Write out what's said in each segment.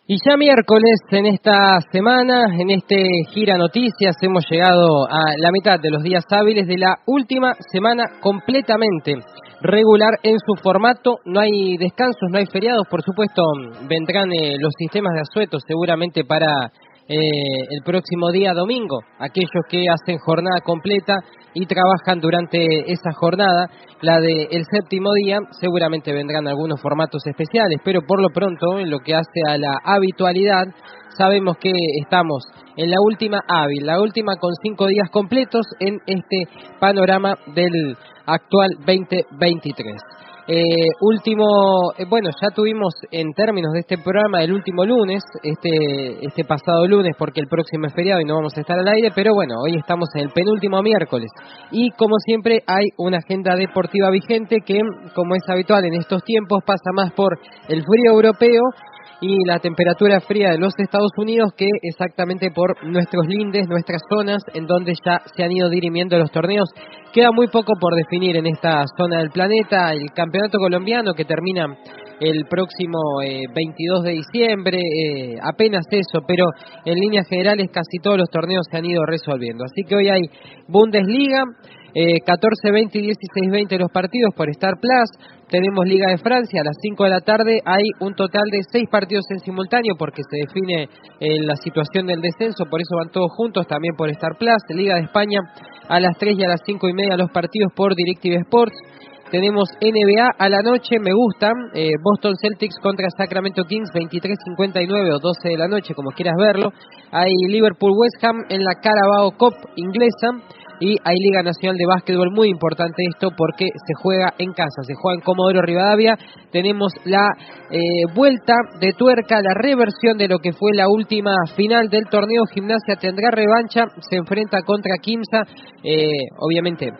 Y ya miércoles en esta semana, en este Gira Noticias, hemos llegado a la mitad de los días hábiles de la última semana completamente regular en su formato. No hay descansos, no hay feriados, por supuesto vendrán los sistemas de asueto seguramente para el próximo día domingo, aquellos que hacen jornada completa y trabajan durante esa jornada, la del séptimo día, seguramente vendrán algunos formatos especiales, pero por lo pronto, en lo que hace a la habitualidad, sabemos que estamos en la última hábil, la última con 5 días completos en este panorama del actual 2023. Bueno, ya tuvimos en términos de este programa el último lunes, este pasado lunes, porque el próximo es feriado y no vamos a estar al aire, pero bueno, hoy estamos en el penúltimo miércoles y como siempre hay una agenda deportiva vigente que, como es habitual en estos tiempos, pasa más por el frío europeo y la temperatura fría de los Estados Unidos que exactamente por nuestros lindes, nuestras zonas en donde ya se han ido dirimiendo los torneos. Queda muy poco por definir en esta zona del planeta. El campeonato colombiano que termina el próximo 22 de diciembre, apenas eso, pero en líneas generales casi todos los torneos se han ido resolviendo. Así que hoy hay Bundesliga, 14-20 y 16-20 los partidos por Star Plus. Tenemos Liga de Francia a las 5 de la tarde. Hay un total de 6 partidos en simultáneo porque se define la situación del descenso, por eso van todos juntos, también por Star Plus. Liga de España a las 3 y a las 5:30 los partidos por DirecTV Sports. Tenemos NBA a la noche, me gustan, Boston Celtics contra Sacramento Kings, 23:59 o 12 de la noche, como quieras verlo. Hay Liverpool West Ham en la Carabao Cup inglesa. Y hay Liga Nacional de Básquetbol, muy importante esto porque se juega en casa, se juega en Comodoro Rivadavia. Tenemos la vuelta de tuerca, la reversión de lo que fue la última final del torneo. Gimnasia tendrá revancha, se enfrenta contra Quimsa, obviamente.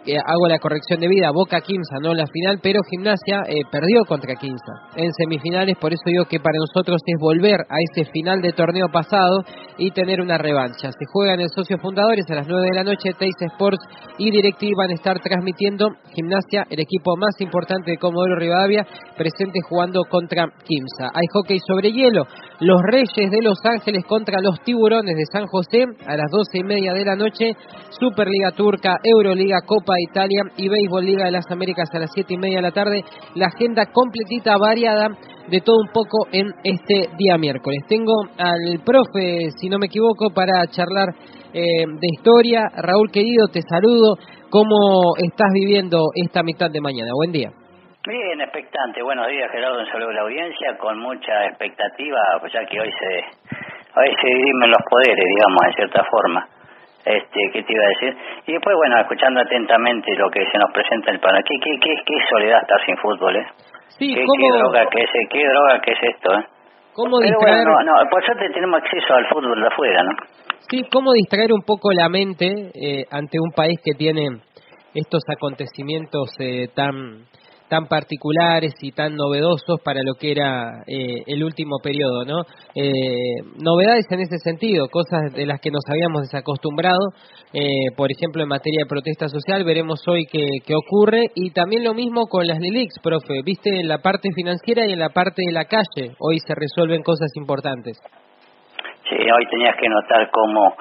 Hago la corrección de vida, Boca Quimsa, no en la final, pero Gimnasia perdió contra Quimsa en semifinales, por eso digo que para nosotros es volver a ese final de torneo pasado y tener una revancha. Se juega en el Socios Fundadores a las 9 de la noche, Teis Sports y DirecTV van a estar transmitiendo. Gimnasia, el equipo más importante de Comodoro Rivadavia, presente jugando contra Quimsa. Hay hockey sobre hielo, los Reyes de Los Ángeles contra los Tiburones de San José a las 12:30 de la noche, Superliga Turca, Euroliga, Copa Italia y Béisbol Liga de las Américas a las 7:30 de la tarde. La agenda completita, variada, de todo un poco en este día miércoles. Tengo al profe, si no me equivoco, para charlar de historia. Raúl querido, te saludo. ¿Cómo estás viviendo esta mitad de mañana? Buen día. Bien, expectante. Buenos días, Gerardo, un saludo a la audiencia, con mucha expectativa, pues ya que hoy se dirimen los poderes, digamos, en cierta forma. ¿Qué te iba a decir? Y después, bueno, escuchando atentamente lo que se nos presenta en el panorama. ¿Qué soledad estar sin fútbol, eh? Sí, ¿Qué droga que es esto, eh? ¿Cómo Pero distraer? bueno, no, por suerte tenemos acceso al fútbol de afuera, ¿no? Sí, ¿cómo distraer un poco la mente ante un país que tiene estos acontecimientos tan particulares y tan novedosos para lo que era el último periodo, ¿no? Novedades en ese sentido, cosas de las que nos habíamos desacostumbrado, por ejemplo, en materia de protesta social, veremos hoy qué ocurre, y también lo mismo con las LILIX, profe, viste, en la parte financiera y en la parte de la calle, hoy se resuelven cosas importantes. Sí, hoy tenías que notar cómo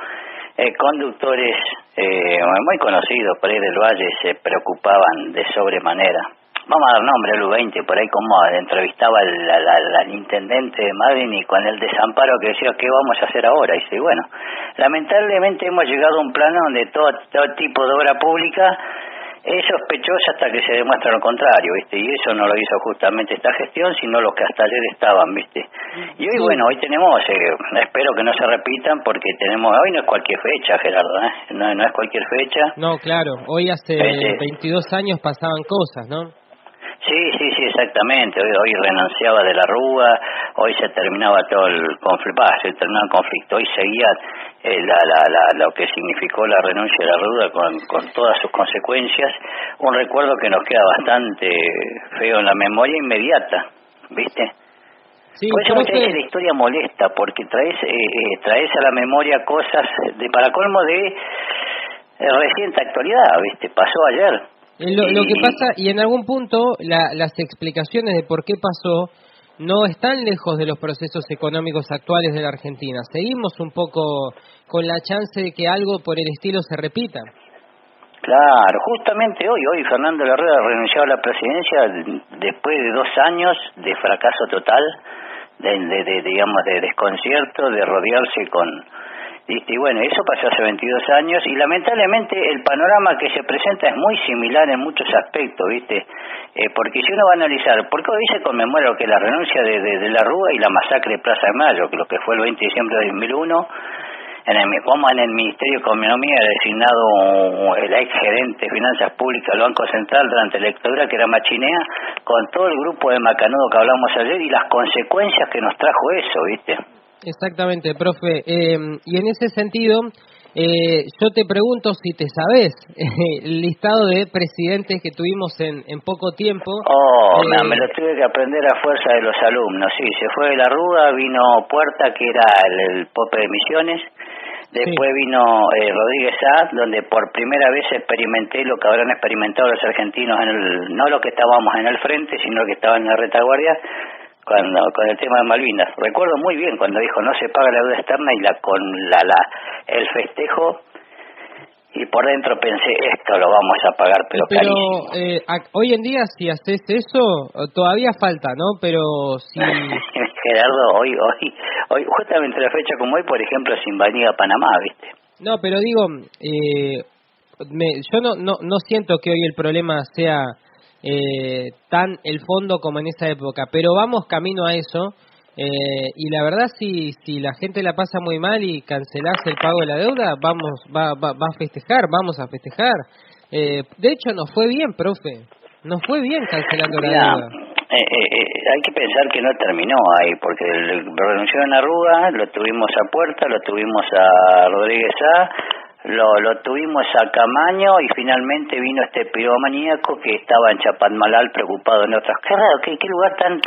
conductores muy conocidos por ahí del Valle se preocupaban de sobremanera. Vamos a dar nombre al U20, por ahí como entrevistaba al intendente de Madrid y con el desamparo que decía, ¿qué vamos a hacer ahora? Y dice, bueno, lamentablemente hemos llegado a un plano donde todo tipo de obra pública es sospechosa hasta que se demuestra lo contrario, ¿viste? Y eso no lo hizo justamente esta gestión, sino los que hasta ayer estaban, ¿viste? Y hoy, sí. Bueno, hoy tenemos, espero que no se repitan, porque hoy no es cualquier fecha, Gerardo, ¿eh? No es cualquier fecha. No, claro, hoy hace 22 años pasaban cosas, ¿no? Sí, exactamente. Hoy renunciaba de la Rúa, hoy se terminaba todo el conflicto, hoy seguía lo que significó la renuncia de la Rúa con todas sus consecuencias, un recuerdo que nos queda bastante feo en la memoria inmediata, ¿viste? Sí, por eso muchas veces la historia molesta, porque traes a la memoria cosas para colmo de reciente actualidad, ¿viste? Pasó ayer. Lo que pasa, y en algún punto las explicaciones de por qué pasó no están lejos de los procesos económicos actuales de la Argentina. Seguimos un poco con la chance de que algo por el estilo se repita. Claro, justamente hoy Fernando Larrea renunció a la presidencia después de 2 años de fracaso total, digamos, de desconcierto, de rodearse con... Y bueno, eso pasó hace 22 años y lamentablemente el panorama que se presenta es muy similar en muchos aspectos, ¿viste? Porque si uno va a analizar, porque hoy se conmemora lo que es la renuncia de la Rúa y la masacre de Plaza de Mayo, que lo que fue el 20 de diciembre de 2001, como en el Ministerio de Economía era designado el ex gerente de Finanzas Públicas del Banco Central durante la dictadura, que era Machinea, con todo el grupo de Macanudo que hablamos ayer y las consecuencias que nos trajo eso, ¿viste? Exactamente, profe. Y en ese sentido, yo te pregunto si te sabés el listado de presidentes que tuvimos en poco tiempo. Me lo tuve que aprender a fuerza de los alumnos. Sí, se fue de la Rúa, vino Puerta, que era el Pope de Misiones. Después vino Rodríguez A, donde por primera vez experimenté lo que habrán experimentado los argentinos, no lo que estábamos en el frente, sino que estaban en la retaguardia, con el tema de Malvinas. Recuerdo muy bien cuando dijo no se paga la deuda externa y el festejo, y por dentro pensé esto lo vamos a pagar pero carísimo. Hoy en día si haces eso todavía falta, ¿no? Pero si Gerardo, hoy justamente la fecha como hoy, por ejemplo, se invadía Panamá, ¿viste? No, pero digo, yo no siento que hoy el problema sea tan el fondo como en esa época, pero vamos camino a eso, y la verdad si la gente la pasa muy mal y cancelás el pago de la deuda, vamos a festejar. De hecho nos fue bien, profe, nos fue bien cancelando la deuda. Hay que pensar que no terminó ahí, porque renunció a Arruga, lo tuvimos a Puerta, lo tuvimos a Rodríguez A, lo tuvimos a Camaño y finalmente vino este piromaníaco que estaba en Chapadmalal preocupado en otras. Qué raro, qué lugar tan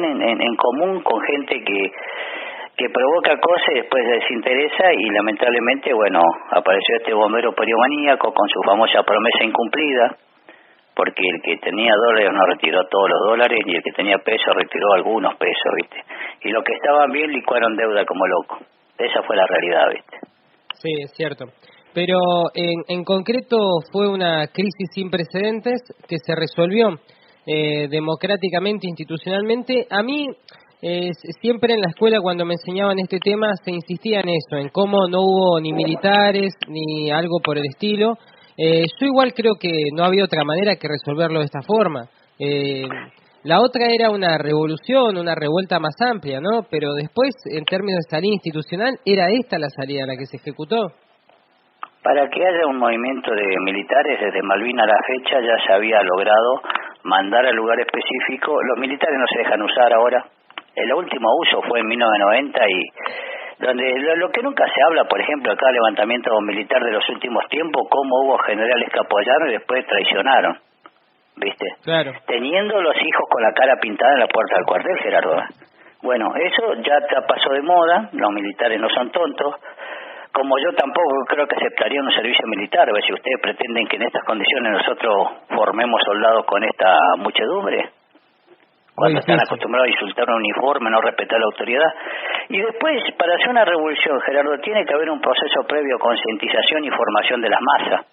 en común con gente que provoca cosas y después se desinteresa, y lamentablemente, bueno, apareció este bombero piromaníaco con su famosa promesa incumplida, porque el que tenía dólares no retiró todos los dólares y el que tenía pesos retiró algunos pesos, ¿viste? Y los que estaban bien licuaron deuda como loco. Esa fue la realidad, ¿viste? Sí, es cierto. Pero en concreto fue una crisis sin precedentes que se resolvió democráticamente, institucionalmente. A mí siempre en la escuela cuando me enseñaban este tema se insistía en eso, en cómo no hubo ni militares ni algo por el estilo. Yo igual creo que no había otra manera que resolverlo de esta forma. La otra era una revolución, una revuelta más amplia, ¿no? Pero después, en términos de salida institucional, era esta la salida a la que se ejecutó. Para que haya un movimiento de militares, desde Malvinas a la fecha ya se había logrado mandar al lugar específico. Los militares no se dejan usar ahora. El último uso fue en 1990 y donde lo que nunca se habla, por ejemplo, acá levantamiento militar de los últimos tiempos, cómo hubo generales que apoyaron y después traicionaron, ¿viste? Claro. Teniendo los hijos con la cara pintada en la puerta del cuartel, Gerardo. Bueno, eso ya pasó de moda, los militares no son tontos, como yo tampoco creo que aceptaría un servicio militar. A ver si ustedes pretenden que en estas condiciones nosotros formemos soldados con esta muchedumbre, cuando están acostumbrados a insultar un uniforme, no respetar la autoridad. Y después, para hacer una revolución, Gerardo, tiene que haber un proceso previo de concientización y formación de las masas.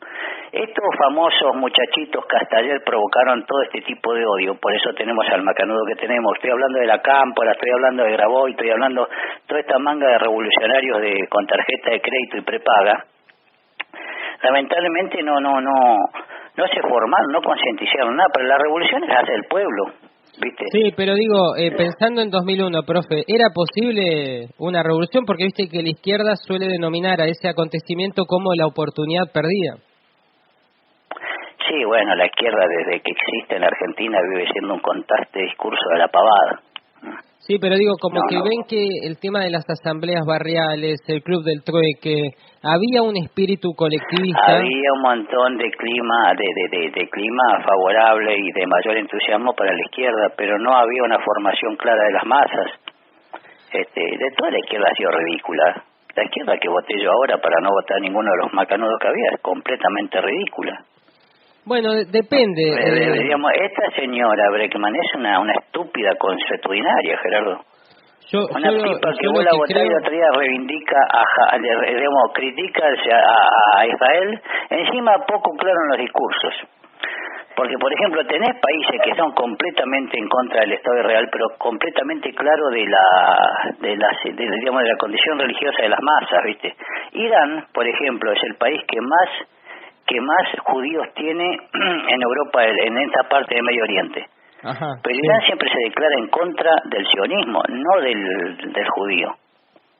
Estos famosos muchachitos que hasta ayer provocaron todo este tipo de odio, por eso tenemos al macanudo que tenemos. Estoy hablando de la Cámpora, estoy hablando de Graboy, estoy hablando de toda esta manga de revolucionarios con tarjeta de crédito y prepaga. Lamentablemente no se formaron, no concientizaron nada, pero la revolución es hacia el pueblo, ¿viste? Sí, pero digo, pensando en 2001, profe, ¿era posible una revolución? Porque viste que la izquierda suele denominar a ese acontecimiento como la oportunidad perdida. Sí, bueno, la izquierda desde que existe en Argentina vive siendo un constante discurso de la pavada. Sí, pero digo, ven que el tema de las asambleas barriales, el club del trueque, había un espíritu colectivista. Había un montón de clima, de clima favorable y de mayor entusiasmo para la izquierda, pero no había una formación clara de las masas. De toda la izquierda ha sido ridícula. La izquierda que voté yo ahora para no votar ninguno de los macanudos que había es completamente ridícula. Bueno, depende. Digamos, esta señora Breckman es una estúpida consuetudinaria, Gerardo. Una tipa que vos la votás y otro día reivindica, digamos, critica a Israel, encima poco claro en los discursos. Porque, por ejemplo, tenés países que son completamente en contra del Estado de Israel, pero completamente claro de la condición religiosa de las masas, ¿viste? Irán, por ejemplo, es el país que más judíos tiene en Europa, en esta parte del Medio Oriente. Ajá, pero Irán siempre se declara en contra del sionismo, no del judío,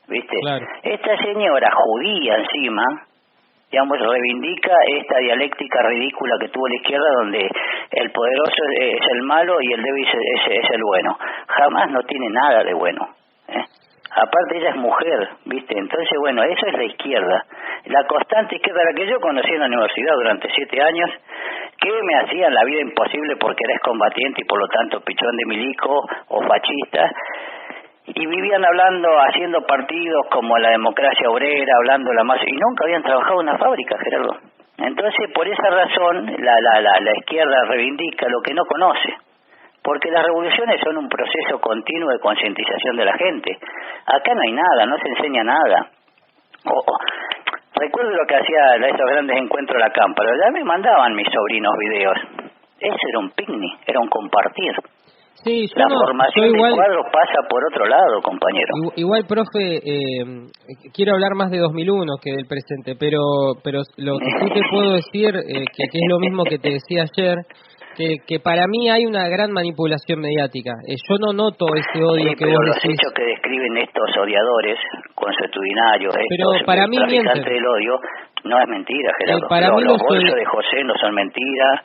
¿viste? Claro. Esta señora judía encima, digamos, reivindica esta dialéctica ridícula que tuvo la izquierda, donde el poderoso es el malo y el débil es el bueno. Jamás no tiene nada de bueno, ¿eh? Aparte ella es mujer, ¿viste? Entonces, bueno, eso es la izquierda. La constante izquierda, la que yo conocí en la universidad durante 7 años, que me hacían la vida imposible porque eres combatiente y por lo tanto pichón de milico o fascista, y vivían haciendo partidos como la democracia obrera, hablando la masa, y nunca habían trabajado en una fábrica, Gerardo. Entonces, por esa razón, la izquierda reivindica lo que no conoce. Porque las revoluciones son un proceso continuo de concientización de la gente. Acá no hay nada, no se enseña nada. Recuerdo lo que hacía esos grandes encuentros de la cámpora. Ya me mandaban mis sobrinos videos. Eso era un picnic, era un compartir. Sí, la formación de cuadros pasa por otro lado, compañero. Igual, profe, quiero hablar más de 2001 que del presente, pero lo que sí te puedo decir, que es lo mismo que te decía ayer, que para mí hay una gran manipulación mediática. Yo no noto ese odio que vos decís. Los hechos que describen estos odiadores consuetudinarios, estos para mí traficantes del odio, no es mentira, Gerardo. Los bolsos de José no son mentiras.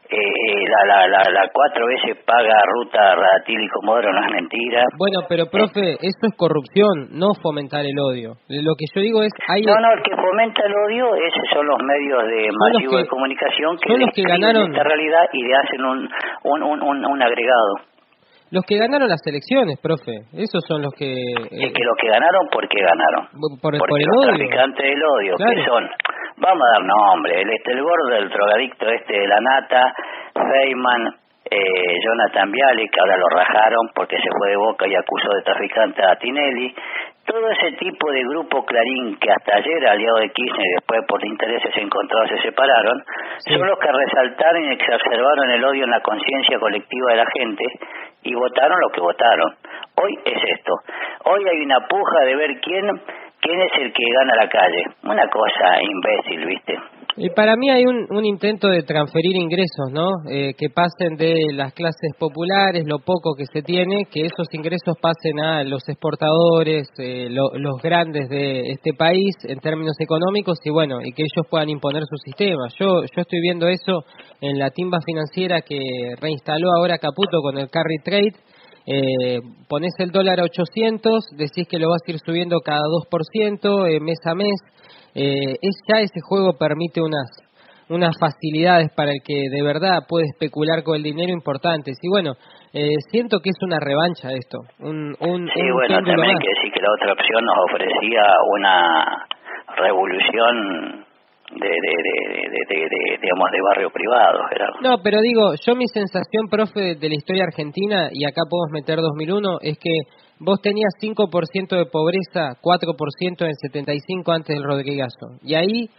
La 4 veces paga ruta Radatil y Comodoro no es mentira. Bueno, pero profe, esto es corrupción, no fomentar el odio. Lo que yo digo es... No, el que fomenta el odio, esos son los medios masivos de comunicación que ganaron esta realidad y le hacen un agregado. Los que ganaron las elecciones, profe, esos son los que... Es que los que ganaron, ¿por qué ganaron? Porque los odio. Traficantes del odio, claro. Que son... Vamos a dar nombre, el gordo del drogadicto de la nata, Feynman, Jonathan Viale, que ahora lo rajaron porque se fue de Boca y acusó de traficante a Tinelli. Todo ese tipo de grupo Clarín, que hasta ayer aliado de Kirchner y después por intereses encontrados se separaron, son los que resaltaron y exacerbaron el odio en la conciencia colectiva de la gente y votaron lo que votaron. Hoy es esto. Hoy hay una puja de ver quién es el que gana la calle. Una cosa imbécil, ¿viste? Y para mí hay un intento de transferir ingresos, ¿no? Que pasen de las clases populares, lo poco que se tiene, que esos ingresos pasen a los exportadores, los grandes de este país en términos económicos y bueno, y que ellos puedan imponer su sistema. Yo estoy viendo eso en la timba financiera que reinstaló ahora Caputo con el carry trade. Pones el dólar a 800, decís que lo vas a ir subiendo cada 2% mes a mes. Ya ese juego permite unas facilidades para el que de verdad puede especular con el dinero importantes. Y bueno, siento que es una revancha esto. Bueno, también hay que decir que la otra opción nos ofrecía una revolución digamos, de barrio privado, Gerardo. No, pero digo, mi sensación, profe, de la historia argentina, y acá podemos meter 2001, es que vos tenías 5% de pobreza, 4% en el 75 antes del Rodrigazo. Y ahí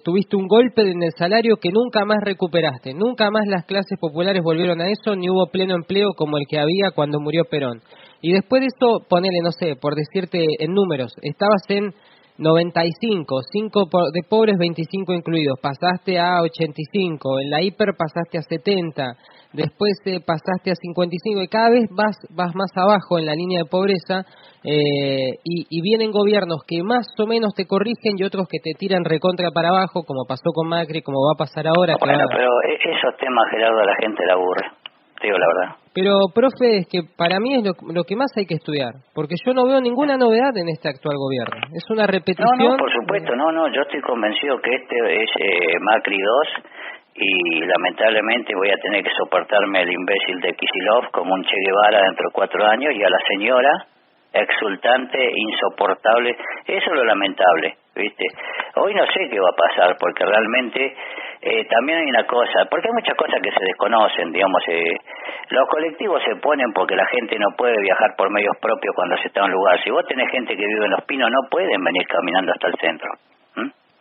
tuviste un golpe en el salario que nunca más recuperaste. Nunca más las clases populares volvieron a eso, ni hubo pleno empleo como el que había cuando murió Perón. Y después de eso, ponele, no sé, por decirte en números, estabas en 95, 5 de pobres, 25 incluidos, pasaste a 85, en la hiper pasaste a 70, después pasaste a 55 y cada vez vas más abajo en la línea de pobreza y vienen gobiernos que más o menos te corrigen y otros que te tiran recontra para abajo, como pasó con Macri, como va a pasar ahora. Bueno, pero esos temas, Gerardo, a la gente le aburre, te digo la verdad. Pero, profe, es que para mí es lo que más hay que estudiar, porque yo no veo ninguna novedad en este actual gobierno. Es una repetición. No, por supuesto, yo estoy convencido que este es Macri 2 y lamentablemente voy a tener que soportarme al imbécil de Kicillof como un Che Guevara dentro de 4 años y a la señora exultante, insoportable. Eso es lo lamentable, ¿viste? Hoy no sé qué va a pasar porque realmente también hay una cosa, porque hay muchas cosas que se desconocen, digamos, los colectivos se ponen porque la gente no puede viajar por medios propios cuando se está en un lugar. Si vos tenés gente que vive en Los Pinos, no pueden venir caminando hasta el centro.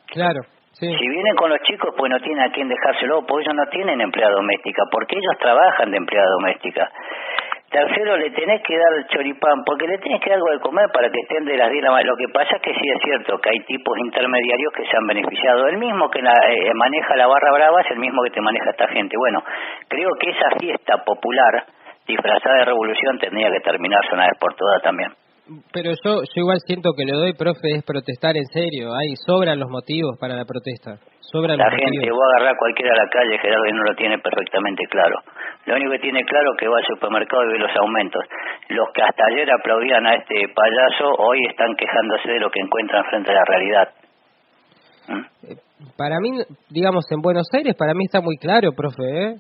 Claro, sí. Si vienen con los chicos, pues no tienen a quién dejárselo, porque ellos no tienen empleada doméstica, porque ellos trabajan de empleada doméstica. Tercero, le tenés que dar choripán, porque le tenés que dar algo de comer para que estén de las 10 de la mañana. Lo que pasa es que sí es cierto que hay tipos intermediarios que se han beneficiado. El mismo que maneja la barra brava es el mismo que te maneja esta gente. Bueno, creo que esa fiesta popular disfrazada de revolución tendría que terminarse una vez por todas también. Pero yo igual siento que lo doy, profe, es protestar en serio. Sobran los motivos para la protesta. Sobran la los gente, motivos. vos agarrás cualquiera a la calle, Gerardo, y no lo tiene perfectamente claro. Lo único que tiene claro es que va al supermercado y ve los aumentos. Los que hasta ayer aplaudían a este payaso, hoy están quejándose de lo que encuentran frente a la realidad. Para mí, digamos, en Buenos Aires, para mí está muy claro, profe, ¿eh?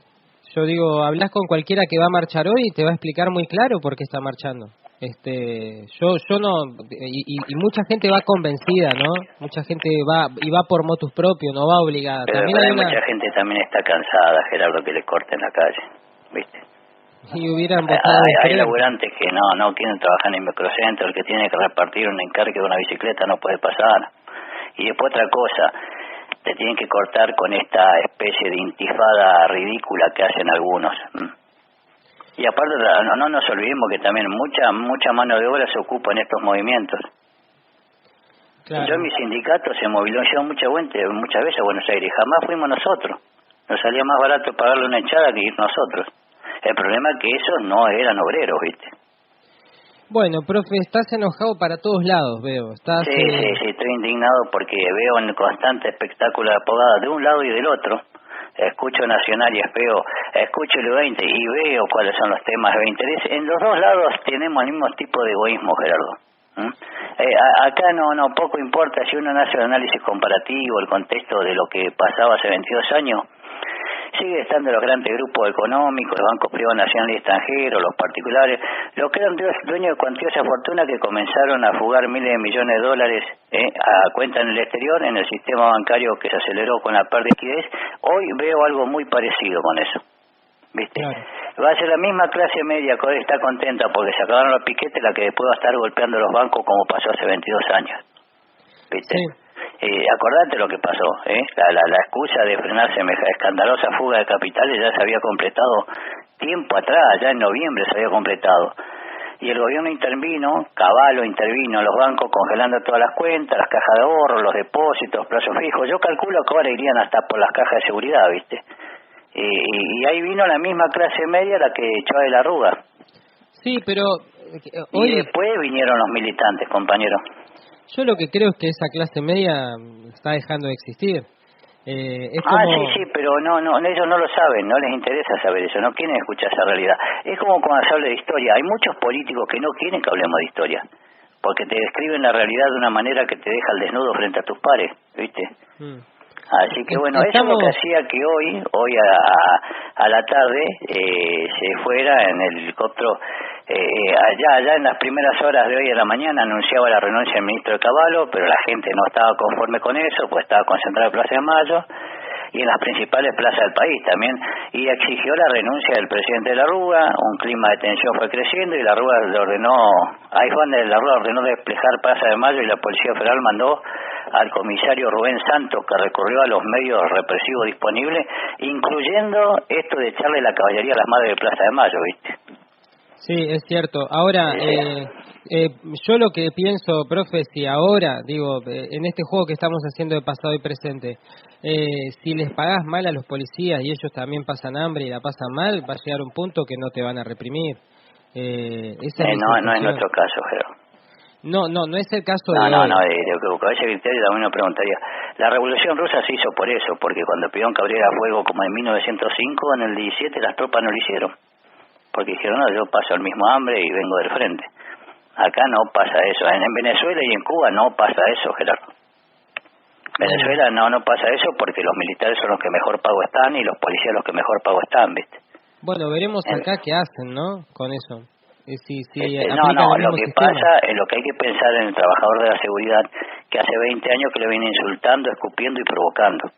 Yo digo, hablas con cualquiera que va a marchar hoy y te va a explicar muy claro por qué está marchando. Yo no, y mucha gente va convencida, ¿no? Mucha gente va por motus propio, no va obligada. Pero también hay mucha gente también está cansada, Gerardo, que le corten la calle, ¿viste? Y hubieran votado hay laburantes que no quieren trabajar en el microcentro, el que tiene que repartir un encargue de una bicicleta no puede pasar. Y después otra cosa, te tienen que cortar con esta especie de intifada ridícula que hacen algunos. Y aparte, no nos olvidemos que también mucha mano de obra se ocupa en estos movimientos. Claro. Yo en mi sindicato se movilizó muchas veces a Buenos Aires, jamás fuimos nosotros. Nos salía más barato pagarle una hinchada que ir nosotros. El problema es que esos no eran obreros, ¿viste? Bueno, profe, estás enojado para todos lados, veo. Sí, estoy indignado porque veo un constante espectáculo de abogadas de un lado y del otro. Escucho Nacional y escucho el 20 y veo cuáles son los temas de interés. En los dos lados tenemos el mismo tipo de egoísmo, Gerardo. Acá no poco importa si uno hace un análisis comparativo, el contexto de lo que pasaba hace 22 años. Sigue estando los grandes grupos económicos, los bancos privados nacionales y extranjeros, los particulares, los que eran dueños de cuantiosa fortuna que comenzaron a fugar miles de millones de dólares a cuenta en el exterior, en el sistema bancario que se aceleró con la pérdida de liquidez. Hoy veo algo muy parecido con eso, ¿viste? Claro. Va a ser la misma clase media que hoy está contenta porque se acabaron los piquetes, la que después va a estar golpeando los bancos como pasó hace 22 años, ¿viste? Sí. Acordate lo que pasó, la excusa de frenar semejante escandalosa fuga de capitales ya se había completado tiempo atrás, ya en noviembre se había completado. Y el gobierno intervino, Cavallo intervino, los bancos congelando todas las cuentas, las cajas de ahorro, los depósitos, plazos fijos. Yo calculo que ahora irían hasta por las cajas de seguridad, ¿viste? Y ahí vino la misma clase media la que echó a de la Rúa. Sí, pero y después vinieron los militantes, compañero. Yo lo que creo es que esa clase media está dejando de existir. Como... sí, pero no, ellos no lo saben, no les interesa saber eso, no quieren escuchar esa realidad. Es como cuando se habla de historia, hay muchos políticos que no quieren que hablemos de historia, porque te describen la realidad de una manera que te deja al desnudo frente a tus pares, ¿viste? Así que bueno, eso es lo que hacía que hoy a la tarde se fuera en el helicóptero. Allá en las primeras horas de hoy a la mañana anunciaba la renuncia del ministro de Cavallo, pero la gente no estaba conforme con eso, pues estaba concentrada en Plaza de Mayo y en las principales plazas del país también, y exigió la renuncia del presidente de la Rúa. Un clima de tensión fue creciendo y la Rúa ordenó despejar Plaza de Mayo y la Policía Federal mandó al comisario Rubén Santos, que recurrió a los medios represivos disponibles, incluyendo esto de echarle la caballería a las madres de Plaza de Mayo, ¿viste? Sí, es cierto. Ahora, yo lo que pienso, profe, si ahora, en este juego que estamos haciendo de pasado y presente, si les pagás mal a los policías y ellos también pasan hambre y la pasan mal, va a llegar un punto que no te van a reprimir. No es nuestro caso, Gerardo. No es el caso de ese criterio también me preguntaría. La Revolución Rusa se hizo por eso, porque cuando pidieron que abriera fuego como en 1905, en el 17 las tropas no lo hicieron. Porque dijeron, no, yo paso el mismo hambre y vengo del frente. Acá no pasa eso. En Venezuela y en Cuba no pasa eso, Gerardo. Venezuela no pasa eso porque los militares son los que mejor pago están y los policías los que mejor pago están, ¿viste? Bueno, veremos acá qué hacen, ¿no? Con eso. Lo que pasa es lo que hay que pensar en el trabajador de la seguridad que hace 20 años que le viene insultando, escupiendo y provocando.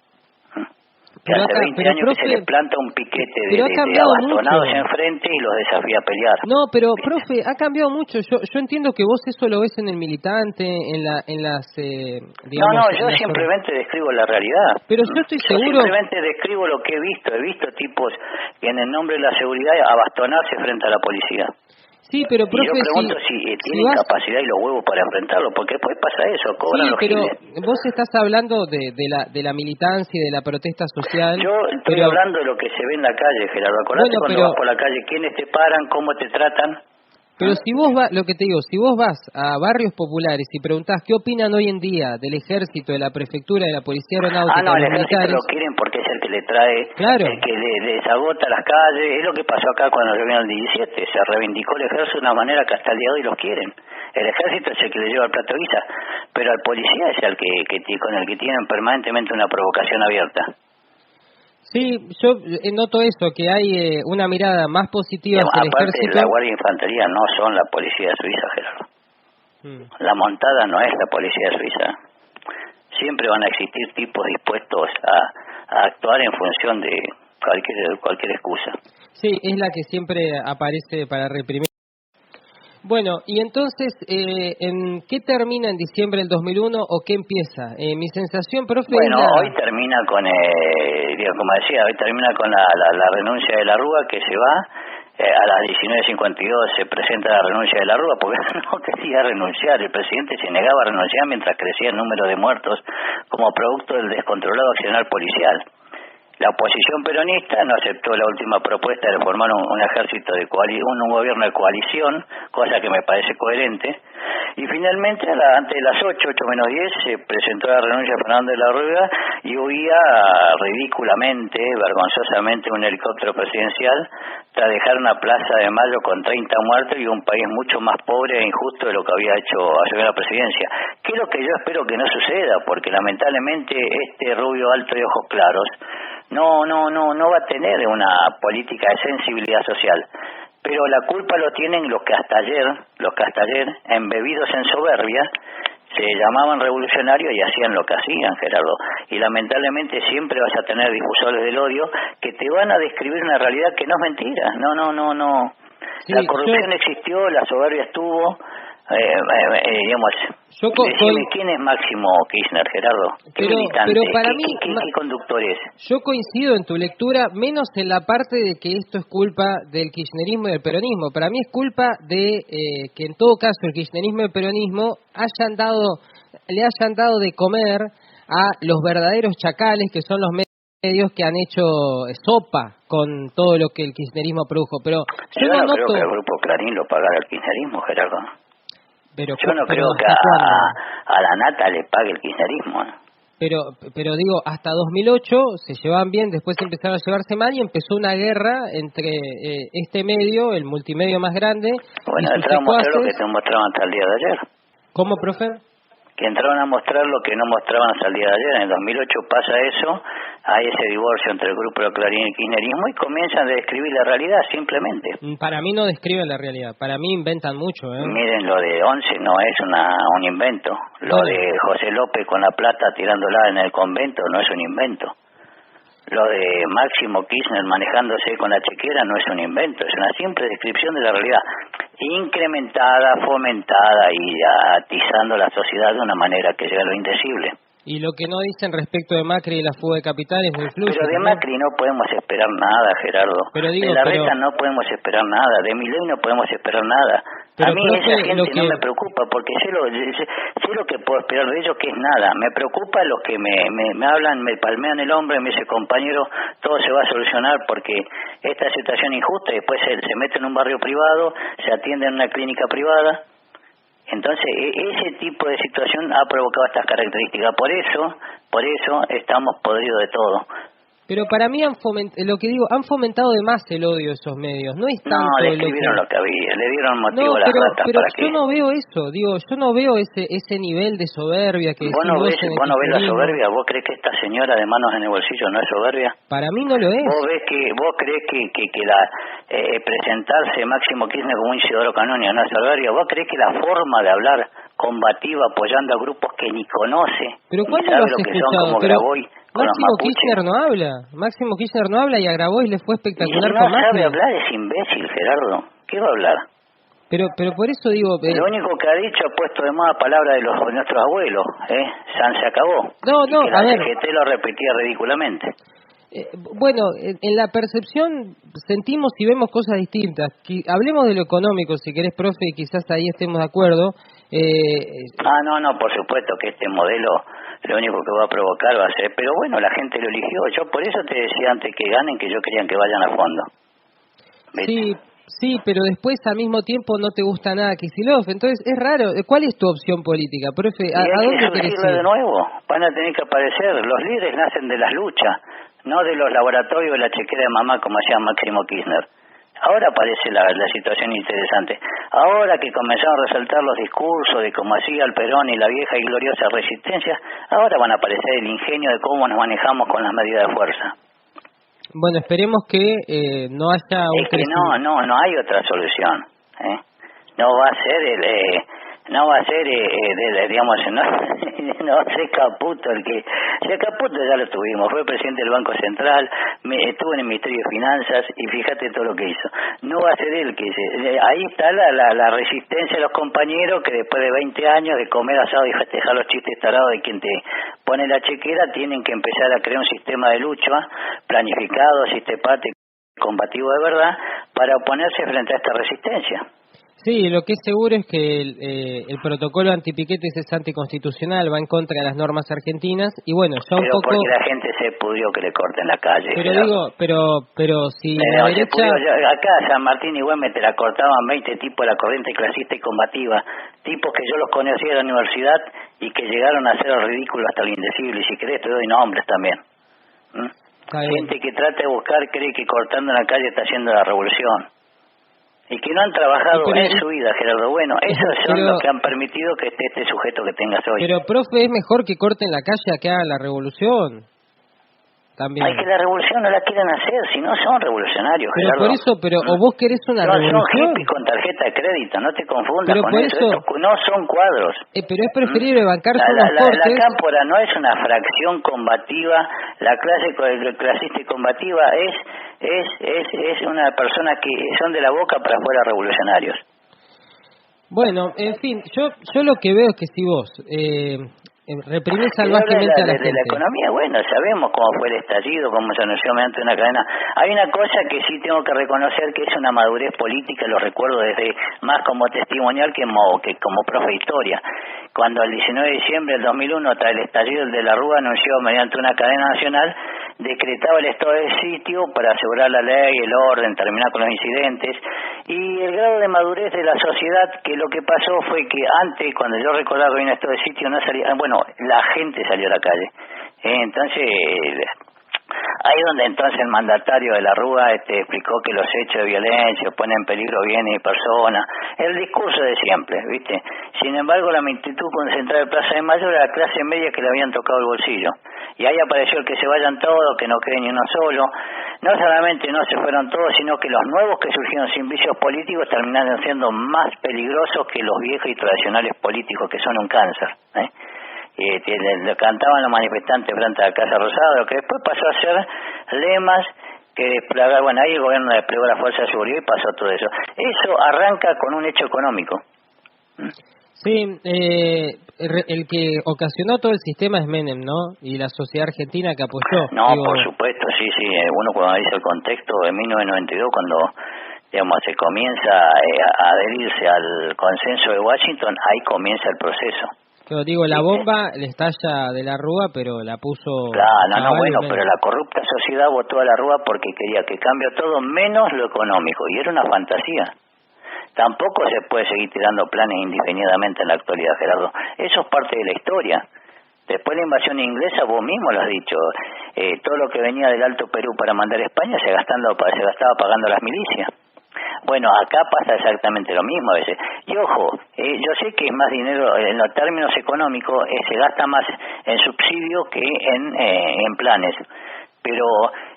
que hace 20 años profe, que se le planta un piquete de mucho abastonados enfrente y los desafía a pelear. No, pero profe, ha cambiado mucho. Yo entiendo que vos eso lo ves en el militante, en las digamos, No, yo simplemente describo la realidad. Pero yo estoy seguro. Simplemente describo lo que he visto tipos que en el nombre de la seguridad abastonarse frente a la policía. Sí, pero profe, y yo pregunto si tienen capacidad y los huevos para enfrentarlo, porque después pasa eso, cobran los pero giles. vos estás hablando de la militancia y de la protesta social. Yo estoy hablando de lo que se ve en la calle, Gerardo. Acordate cuando vas por la calle, quiénes te paran, cómo te tratan. Pero si vos vas, lo que te digo, si vos vas a barrios populares y preguntás qué opinan hoy en día del ejército, de la prefectura, de la policía aeronáutica, no, de el los ejército militares, lo quieren porque es el que le trae, claro, el que les agota las calles. Es lo que pasó acá cuando se vino el 17. Se reivindicó el ejército de una manera que hasta el día de hoy los quieren. El ejército es el que le lleva el plato de guisa, pero al policía es el que con el que tienen permanentemente una provocación abierta. Sí, yo noto eso, que hay una mirada más positiva hacia el ejército. Aparte, la Guardia de Infantería no son la policía suiza, Gerardo. La montada no es la policía suiza. Siempre van a existir tipos dispuestos a actuar en función de cualquier excusa. Sí, es la que siempre aparece para reprimir. Bueno, y entonces, ¿en qué termina en diciembre del 2001 o qué empieza? Mi sensación, profe, hoy termina con, como decía, hoy termina con la renuncia de la Rúa, que se va. A las 19:52 se presenta la renuncia de la Rúa, porque no quería renunciar. El presidente se negaba a renunciar mientras crecía el número de muertos como producto del descontrolado accionar policial. La oposición peronista no aceptó la última propuesta de formar un ejército de un gobierno de coalición, cosa que me parece coherente, y finalmente antes de las 8 menos 10, se presentó la renuncia de Fernando de la Rúa y huía ridículamente, vergonzosamente, un helicóptero presidencial tras dejar una plaza de Mayo con 30 muertos y un país mucho más pobre e injusto de lo que había hecho asumir la presidencia. Que es lo que yo espero que no suceda, porque lamentablemente este rubio alto de ojos claros no va a tener una política de sensibilidad social. Pero la culpa lo tienen los que hasta ayer, embebidos en soberbia, se llamaban revolucionarios y hacían lo que hacían, Gerardo. Y lamentablemente siempre vas a tener difusores del odio que te van a describir una realidad que no es mentira. No. Sí, la corrupción existió, la soberbia estuvo. Decime, ¿quién es Máximo Kirchner, Gerardo? ¿Qué militante? Pero para mí, ¿qué conductor es? Yo coincido en tu lectura, menos en la parte de que esto es culpa del kirchnerismo y del peronismo. Para mí es culpa de que en todo caso el kirchnerismo y el peronismo le hayan dado de comer a los verdaderos chacales, que son los medios que han hecho sopa con todo lo que el kirchnerismo produjo. Pero yo no creo que el Grupo Clarín lo pagara el kirchnerismo, Gerardo. Yo no creo que a la nata le pague el kirchnerismo. Pero digo, hasta 2008 se llevaban bien, después empezaron a llevarse mal y empezó una guerra entre este medio, el multimedio más grande. Bueno, entraron a mostrar lo que te mostraban hasta el día de ayer. ¿Cómo, profe? Que entraron a mostrar lo que no mostraban hasta el día de ayer. En el 2008 pasa eso, hay ese divorcio entre el Grupo Clarín y el kirchnerismo y comienzan a describir la realidad simplemente. Para mí no describen la realidad, para mí inventan mucho. Miren, lo de 11 no es un invento. Lo de José López con la plata tirándola en el convento no es un invento. Lo de Máximo Kirchner manejándose con la chequera no es un invento, es una simple descripción de la realidad, incrementada, fomentada y atizando la sociedad de una manera que llega a lo indecible. Y lo que no dicen respecto de Macri y la fuga de capitales no influye. Pero de Macri no podemos esperar nada, Gerardo. De Larreta no podemos esperar nada, de Milei no podemos esperar nada. A mí esa gente no me preocupa porque sé lo que puedo esperar de ellos, que es nada. Me preocupa los que me hablan, me palmean el hombro y me dicen, compañero, todo se va a solucionar porque esta situación injusta, y después se mete en un barrio privado, se atiende en una clínica privada. Entonces, ese tipo de situación ha provocado estas características. Por eso estamos podridos de todo. Pero para mí han fomentado de más el odio esos medios. No es tanto. No, le escribieron lo que había, le dieron motivo a las ratas pero para yo no veo eso, yo no veo ese nivel de soberbia que ¿Vos no ves la soberbia? ¿Vos crees que esta señora de manos en el bolsillo no es soberbia? Para mí no lo es. ¿Vos crees que presentarse Máximo Kirchner como un Isidoro Canónigo no es soberbia? ¿Vos crees que la forma de hablar combativa apoyando a grupos que ni conoce, ¿Pero ni cuándo sabe lo has lo que son, escuchado? como Pero Graboy con los Máximo mapuches. Kirchner no habla. Máximo Kirchner no habla y a Grabois le fue Y espectacular si no con Macri. sabe hablar es imbécil, Gerardo. ¿Qué va a hablar? Pero por eso digo... Lo único que ha dicho ha puesto de moda palabras de nuestros abuelos, San se acabó. No, y que la a ver... CGT lo repetía ridículamente. Bueno, en la percepción sentimos y vemos cosas distintas. Hablemos de lo económico, si querés, profe, y quizás ahí estemos de acuerdo. No, por supuesto que este modelo lo único que va a provocar va a ser... Pero bueno, la gente lo eligió. Yo por eso te decía antes que ganen, que yo quería que vayan a fondo. ¿Viste? Sí, pero después al mismo tiempo no te gusta nada Kicillof. Entonces es raro. ¿Cuál es tu opción política, profe? ¿A dónde querés ir? De nuevo. Van a tener que aparecer. Los líderes nacen de las luchas, no de los laboratorios de la chequera de mamá, como hacía Máximo Kirchner. Ahora aparece la situación interesante. Ahora que comenzaron a resaltar los discursos de cómo hacía el Perón y la vieja y gloriosa resistencia, ahora van a aparecer el ingenio de cómo nos manejamos con las medidas de fuerza. Bueno, esperemos que no haya un crecimiento. No hay otra solución. No va a ser digamos, no sé Caputo, Caputo ya lo tuvimos, fue presidente del Banco Central, estuvo en el Ministerio de Finanzas y fíjate todo lo que hizo. No va a ser él ahí está la resistencia de los compañeros que después de 20 años de comer asado y festejar los chistes tarados de quien te pone la chequera, tienen que empezar a crear un sistema de lucha planificado, sistemático, combativo de verdad, para oponerse frente a esta resistencia. Sí, lo que es seguro es que el protocolo antipiquetes es anticonstitucional, va en contra de las normas argentinas y bueno, ya un poco... porque la gente se pudrió que le corten la calle. Pero si la derecha... Acá San Martín y Güemes te la cortaban 20 tipos de la corriente clasista y combativa, tipos que yo los conocí en la universidad y que llegaron a hacer el ridículo hasta lo indecible, y si querés te doy nombres también. Gente que trata de buscar, cree que cortando en la calle está haciendo la revolución. Y que no han trabajado en su vida, Gerardo. Bueno, esos son los que han permitido que esté este sujeto que tengas hoy. Pero, profe, es mejor que corten la calle a que hagan la revolución. También. Hay que la revolución no la quieren hacer, si no son revolucionarios, pero Gerardo. Por eso, o vos querés una revolución. Son hippies con tarjeta de crédito, no te confundas pero con eso. Estos no son cuadros. Pero es preferible bancarse unos cortes. La cámpora no es una fracción combativa, la clase clasista y combativa es una persona que son de la boca para afuera revolucionarios. Bueno, en fin, yo lo que veo es que si vos reprimir salvajemente a la gente. De la economía, bueno, sabemos cómo fue el estallido, cómo se anunció mediante una cadena. Hay una cosa que sí tengo que reconocer, que es una madurez política, lo recuerdo desde más como testimonial que como profe de historia. Cuando el 19 de diciembre del 2001, tras el estallido de la Rúa, anunció mediante una cadena nacional, decretaba el estado de sitio para asegurar la ley, el orden, terminar con los incidentes, y el grado de madurez de la sociedad, que lo que pasó fue que antes, cuando yo recordaba que había un estado de sitio, no salía, la gente salió a la calle. Entonces, ahí donde entonces el mandatario de la Rúa explicó que los hechos de violencia ponen en peligro bienes y personas, el discurso de siempre, ¿viste? Sin embargo, la multitud concentrada en Plaza de Mayo era la clase media que le habían tocado el bolsillo. Y ahí apareció el que se vayan todos, que no quede ni uno solo. No solamente no se fueron todos, sino que los nuevos que surgieron sin vicios políticos terminaron siendo más peligrosos que los viejos y tradicionales políticos, que son un cáncer. Le cantaban los manifestantes frente a la Casa Rosada, lo que después pasó a ser lemas que desplegaban. Bueno, ahí el gobierno desplegó la fuerza de seguridad y pasó todo eso. Eso arranca con un hecho económico. Sí, el que ocasionó todo el sistema es Menem, ¿no? Y la sociedad argentina que apoyó. Por supuesto, sí. Uno cuando dice el contexto de 1992, cuando se comienza a adherirse al consenso de Washington, ahí comienza el proceso. Pero la bomba le estalla de la Rúa, pero la puso... Claro, pero la corrupta sociedad votó a la Rúa porque quería que cambie todo menos lo económico, y era una fantasía. Tampoco se puede seguir tirando planes indefinidamente en la actualidad, Gerardo. Eso es parte de la historia. Después de la invasión inglesa, vos mismo lo has dicho, todo lo que venía del Alto Perú para mandar a España se gastaba pagando las milicias. Bueno, acá pasa exactamente lo mismo a veces. Y ojo, yo sé que es más dinero, en los términos económicos, se gasta más en subsidio que en planes. Pero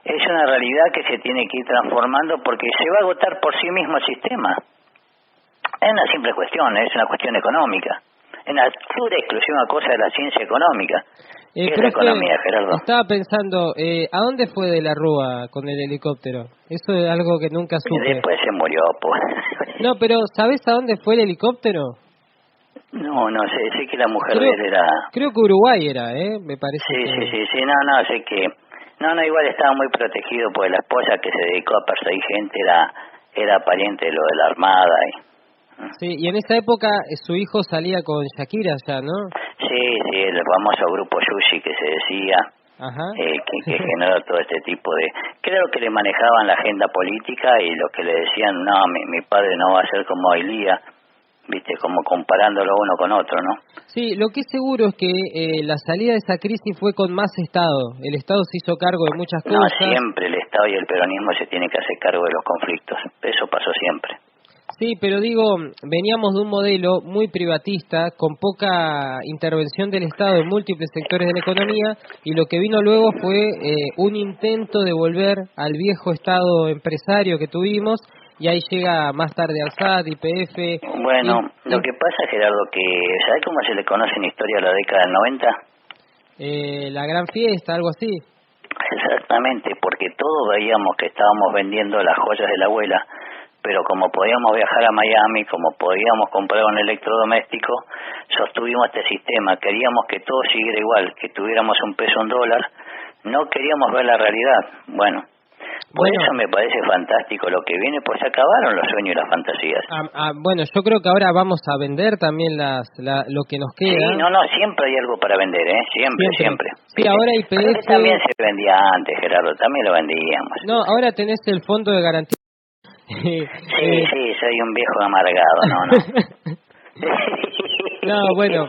es una realidad que se tiene que ir transformando porque se va a agotar por sí mismo el sistema. Es una simple cuestión, es una cuestión económica. en la pura exclusiva cosa de la ciencia económica. ¿Qué es la profe, economía, Gerardo? estaba pensando, ¿a dónde fue de la Rúa con el helicóptero? Eso es algo que nunca Y supe. después se murió, pues. No, pero ¿sabés a dónde fue el helicóptero? No sé que la mujer de él era... Creo que Uruguay era, me parece. Sí, sé que... No, igual estaba muy protegido, porque la esposa que se dedicó a perseguir gente era pariente de lo de la Armada. Sí, y en esa época su hijo salía con Shakira ya, ¿no? Sí, el famoso grupo Yushi que se decía, Ajá. Que generó todo este tipo de... Creo que le manejaban la agenda política y lo que le decían, no, mi padre no va a ser como Ailía, viste, como comparándolo uno con otro, ¿no? Sí, lo que es seguro es que la salida de esa crisis fue con más Estado. El Estado se hizo cargo de muchas cosas. No, siempre el Estado y el peronismo se tienen que hacer cargo de los conflictos. Eso pasó siempre. Sí, pero digo, veníamos de un modelo muy privatista, con poca intervención del Estado en múltiples sectores de la economía, y lo que vino luego fue un intento de volver al viejo Estado empresario que tuvimos, y ahí llega más tarde ARSAT, YPF... Bueno, lo que pasa, Gerardo, que ¿sabes cómo se le conoce en historia a la década del 90? La gran fiesta, algo así. Exactamente, porque todos veíamos que estábamos vendiendo las joyas de la abuela, pero como podíamos viajar a Miami, como podíamos comprar un electrodoméstico, sostuvimos este sistema. Queríamos que todo siguiera igual, que tuviéramos un peso, un dólar. No queríamos ver la realidad. Bueno, por eso me parece fantástico lo que viene, pues se acabaron los sueños y las fantasías. Bueno, yo creo que ahora vamos a vender también lo que nos queda. Sí, siempre hay algo para vender, siempre. Sí, ahora YPF... Pero también se vendía antes, Gerardo, también lo vendíamos. No, ahora tenés el fondo de garantía. Sí, soy un viejo amargado, No, bueno,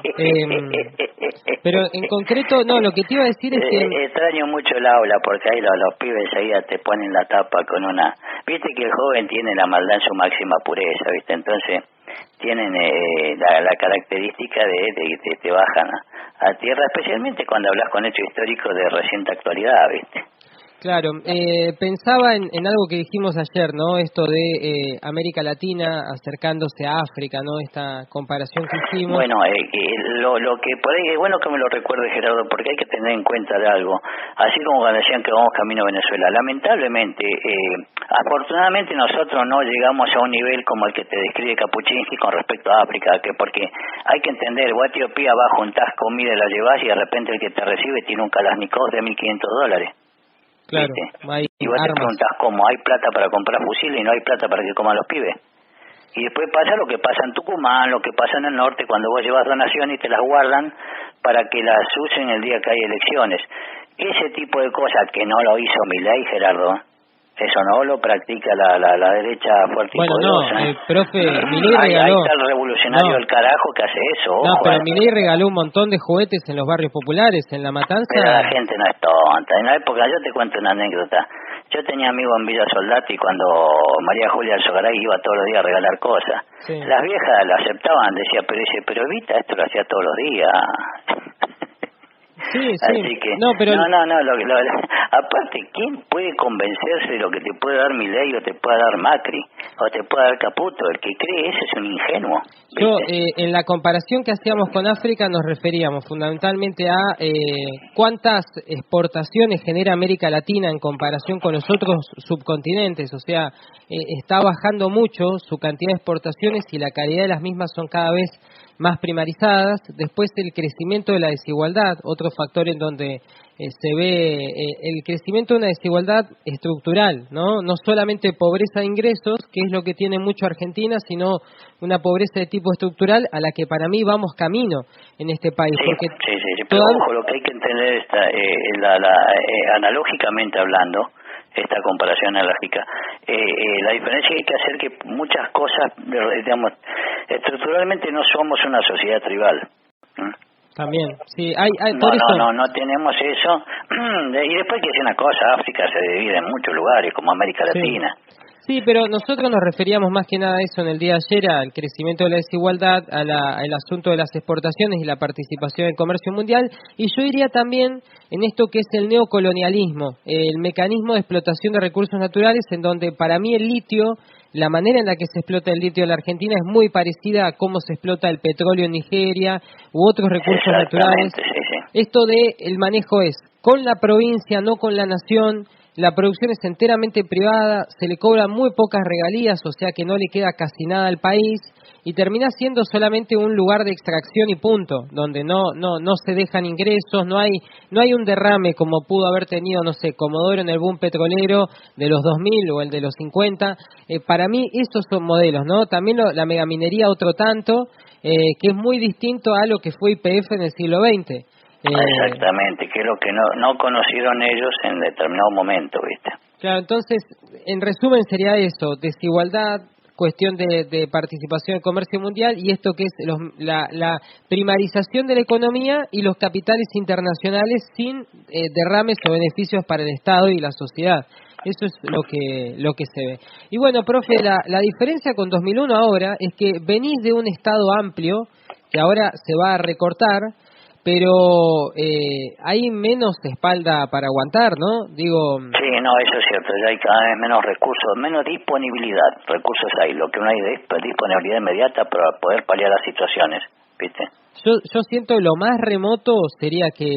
pero en concreto, no, lo que te iba a decir es que... Extraño mucho el aula, porque ahí los pibes enseguida te ponen la tapa con una... Viste que el joven tiene la maldad en su máxima pureza, ¿viste? Entonces tienen la característica de te bajan a tierra, especialmente cuando hablas con hechos históricos de reciente actualidad, ¿viste? Claro, pensaba en algo que dijimos ayer, ¿no? Esto de América Latina acercándose a África, ¿no? Esta comparación que hicimos. Bueno, lo que por ahí es bueno que me lo recuerde, Gerardo, porque hay que tener en cuenta de algo. Así como cuando decían que vamos camino a Venezuela, lamentablemente, afortunadamente nosotros no llegamos a un nivel como el que te describe Kapuscinski con respecto a África, porque hay que entender, vos a Etiopía vas, juntás comida y la llevas y de repente el que te recibe tiene un Kalashnikov de $1.500. Claro, y vos te preguntás cómo hay plata para comprar fusiles y no hay plata para que coman los pibes. Y después pasa lo que pasa en Tucumán, lo que pasa en el norte, cuando vos llevas donaciones y te las guardan para que las usen el día que hay elecciones. Ese tipo de cosas que no lo hizo Milei, Gerardo, eso no lo practica la derecha fuerte y poderosa. Bueno, no, profe, Milei regaló... Ahí está el revolucionario del carajo que hace eso. No, pero Milei regaló un montón de juguetes en los barrios populares, en La Matanza. Pero la gente no es tonta. En la época, yo te cuento una anécdota. Yo tenía amigos en Villa Soldati y cuando María Julia Alzogaray iba todos los días a regalar cosas. Sí. Las viejas la aceptaban, decía, pero Evita esto lo hacía todos los días. Sí. Así que, aparte, ¿quién puede convencerse de lo que te puede dar Milei o te puede dar Macri o te puede dar Caputo? El que cree ese es un ingenuo. ¿Viste? Yo, en la comparación que hacíamos con África nos referíamos fundamentalmente a cuántas exportaciones genera América Latina en comparación con los otros subcontinentes, o sea, está bajando mucho su cantidad de exportaciones y la calidad de las mismas son cada vez más primarizadas. Después el crecimiento de la desigualdad, otro factor en donde se ve el crecimiento de una desigualdad estructural, ¿no? No solamente pobreza de ingresos, que es lo que tiene mucho Argentina, sino una pobreza de tipo estructural a la que para mí vamos camino en este país. Sí, porque pero ojo, lo que hay que entender está, analógicamente hablando, esta comparación analógica, la diferencia es que hay que hacer que muchas cosas, digamos, estructuralmente no somos una sociedad tribal. También, sí, por eso... No tenemos eso. Y después hay que decir una cosa, África se divide en muchos lugares, como América Latina. Sí, pero nosotros nos referíamos más que nada a eso en el día de ayer, al crecimiento de la desigualdad, al asunto de las exportaciones y la participación en el comercio mundial, y yo diría también en esto que es el neocolonialismo, el mecanismo de explotación de recursos naturales, en donde para mí el litio la manera en la que se explota el litio en la Argentina es muy parecida a cómo se explota el petróleo en Nigeria u otros recursos naturales. Sí, sí. Esto de el manejo es con la provincia, no con la nación. La producción es enteramente privada, se le cobran muy pocas regalías, o sea que no le queda casi nada al país, y termina siendo solamente un lugar de extracción y punto, donde no se dejan ingresos, no hay un derrame como pudo haber tenido, no sé, Comodoro en el boom petrolero de los 2000 o el de los 50. Para mí esos son modelos, ¿no? También la megaminería otro tanto, que es muy distinto a lo que fue YPF en el siglo XX. Exactamente, que es lo que no conocieron ellos en determinado momento, ¿viste? Claro, entonces, en resumen sería eso, desigualdad, cuestión de participación en comercio mundial y esto que es la primarización de la economía y los capitales internacionales sin derrames o beneficios para el Estado y la sociedad. Eso es lo que se ve. Y bueno, profe, la diferencia con 2001 ahora es que venís de un Estado amplio que ahora se va a recortar, pero hay menos espalda para aguantar, ¿no? Digo... Sí, no, eso es cierto, ya hay cada vez menos recursos, menos disponibilidad, recursos hay, lo que no hay es disponibilidad inmediata para poder paliar las situaciones, ¿viste? Yo siento lo más remoto sería que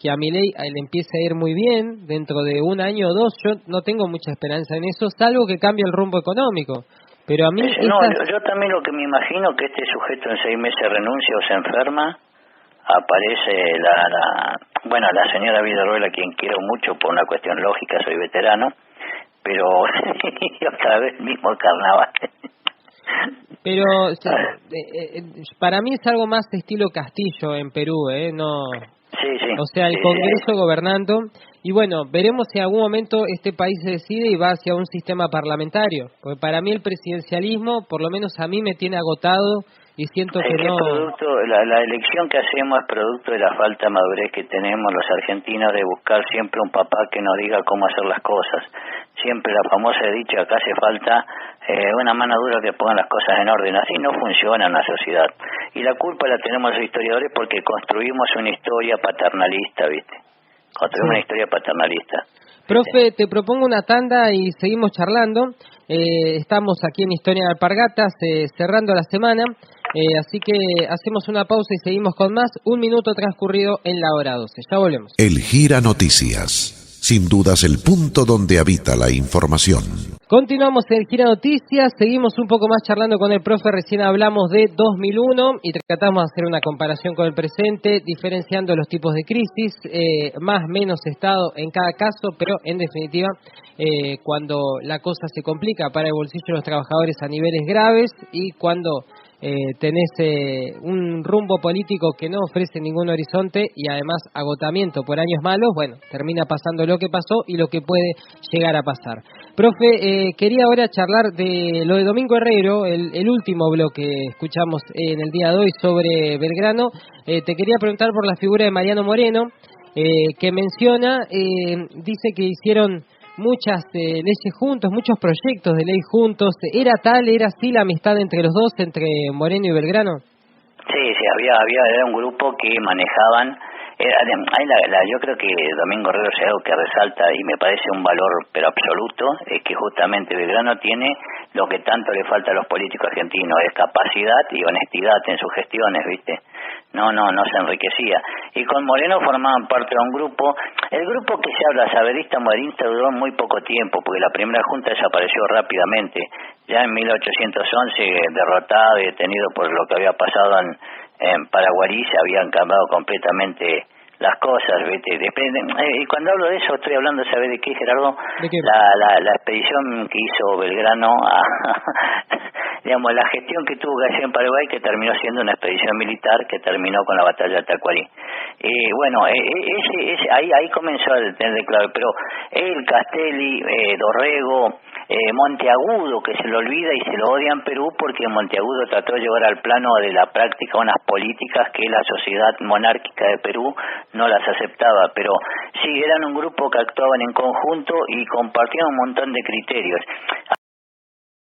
a Milei le empiece a ir muy bien dentro de un año o dos. Yo no tengo mucha esperanza en eso, salvo que cambie el rumbo económico. Pero a mí... No, yo también lo que me imagino que este sujeto en 6 meses renuncia o se enferma, aparece la señora Villarroel, a quien quiero mucho por una cuestión lógica, soy veterano, pero otra vez mismo el carnaval. Pero para mí es algo más estilo Castillo en Perú, no. Sí. O sea, el Congreso gobernando. Y bueno, veremos si en algún momento este país se decide y va hacia un sistema parlamentario. Porque para mí el presidencialismo, por lo menos a mí, me tiene agotado y siento que no... La elección que hacemos es producto de la falta de madurez que tenemos los argentinos de buscar siempre un papá que nos diga cómo hacer las cosas. Siempre la famosa dicha, acá hace falta una mano dura que ponga las cosas en orden. Así no funciona en la sociedad. Y la culpa la tenemos los historiadores porque construimos una historia paternalista, ¿viste? Construimos una historia paternalista. Profe, te propongo una tanda y seguimos charlando. Estamos aquí en Historia de Alpargatas, cerrando la semana. Así que hacemos una pausa y seguimos con más. 1 minuto transcurrido en la hora 12. Ya volvemos. El Gira Noticias. Sin dudas el punto donde habita la información. Continuamos en Gira Noticias, seguimos un poco más charlando con el profe, recién hablamos de 2001 y tratamos de hacer una comparación con el presente, diferenciando los tipos de crisis, más menos Estado en cada caso, pero en definitiva, cuando la cosa se complica para el bolsillo de los trabajadores a niveles graves y cuando tenés un rumbo político que no ofrece ningún horizonte y además agotamiento por años malos, bueno, termina pasando lo que pasó y lo que puede llegar a pasar. Profe, quería ahora charlar de lo de Domingo Herrero, el último bloque que escuchamos en el día de hoy sobre Belgrano. Te quería preguntar por la figura de Mariano Moreno, que menciona, dice que hicieron muchas leyes juntos, muchos proyectos de ley juntos. ¿Era así la amistad entre los dos, entre Moreno y Belgrano? Sí, era un grupo que manejaban. Yo creo que Domingo Herrero es algo que resalta y me parece un valor pero absoluto, es que justamente Belgrano tiene lo que tanto le falta a los políticos argentinos, es capacidad y honestidad en sus gestiones, ¿viste? No se enriquecía. Y con Moreno formaban parte de un grupo, el grupo que se habla, saberista modernista, duró muy poco tiempo, porque la primera junta desapareció rápidamente. Ya en 1811, derrotado y detenido por lo que había pasado en Paraguarí, se habían cambiado completamente las cosas, ¿viste? Y cuando hablo de eso estoy hablando, ¿sabes de qué, Gerardo? ¿De qué? La expedición que hizo Belgrano digamos, la gestión que tuvo que hacer en Paraguay, que terminó siendo una expedición militar que terminó con la batalla de Tacuarí. Ahí comenzó a tener claro, pero él, Castelli, Dorrego, Monteagudo, que se lo olvida y se lo odia en Perú porque Monteagudo trató de llevar al plano de la práctica unas políticas que la sociedad monárquica de Perú no las aceptaba, pero sí, eran un grupo que actuaban en conjunto y compartían un montón de criterios.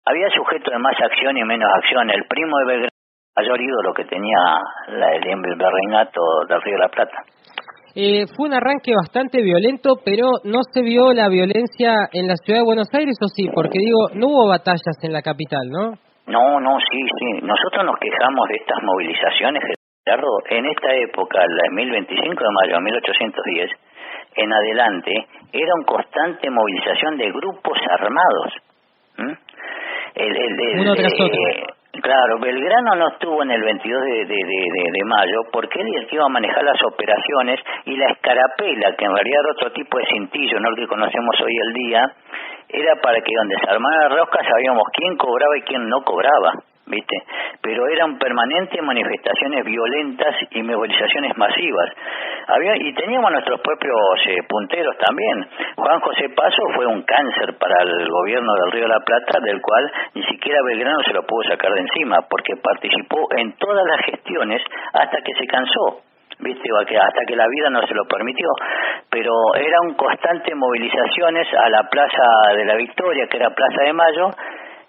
Había sujetos de más acción y menos acción. El primo de Belgrano, mayor ídolo que tenía el virreinato del Río de la Plata. Fue un arranque bastante violento, pero no se vio la violencia en la ciudad de Buenos Aires, ¿o sí? Porque digo, no hubo batallas en la capital, ¿no? No, sí. Nosotros nos quejamos de estas movilizaciones, Gerardo. En esta época, el 1025 de mayo de 1810, en adelante, era una constante movilización de grupos armados. Uno tras otro. Claro, Belgrano no estuvo en el 22 de mayo porque él es el que iba a manejar las operaciones, y la escarapela, que en realidad era otro tipo de cintillo, no el que conocemos hoy el día, era para que donde se armara la rosca sabíamos quién cobraba y quién no cobraba, ¿viste? Pero eran permanentes manifestaciones violentas y movilizaciones masivas. Y teníamos nuestros propios punteros también. Juan José Paso fue un cáncer para el gobierno del Río de la Plata, del cual ni siquiera Belgrano se lo pudo sacar de encima, porque participó en todas las gestiones hasta que se cansó, ¿viste? Hasta que la vida no se lo permitió. Pero eran constantes movilizaciones a la Plaza de la Victoria, que era Plaza de Mayo,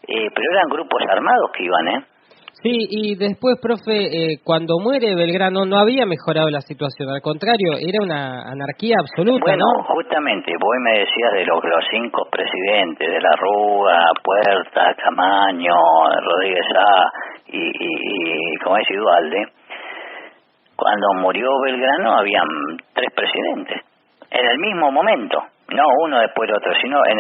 pero eran grupos armados que iban, Sí, y después, profe, cuando muere Belgrano no había mejorado la situación, al contrario, era una anarquía absoluta, bueno, ¿no? Justamente, vos me decías de los 5 presidentes, de la Rúa, Puerta, Camaño, Rodríguez A. y como es Duhalde. Cuando murió Belgrano habían 3 presidentes, en el mismo momento. No uno después del otro, sino en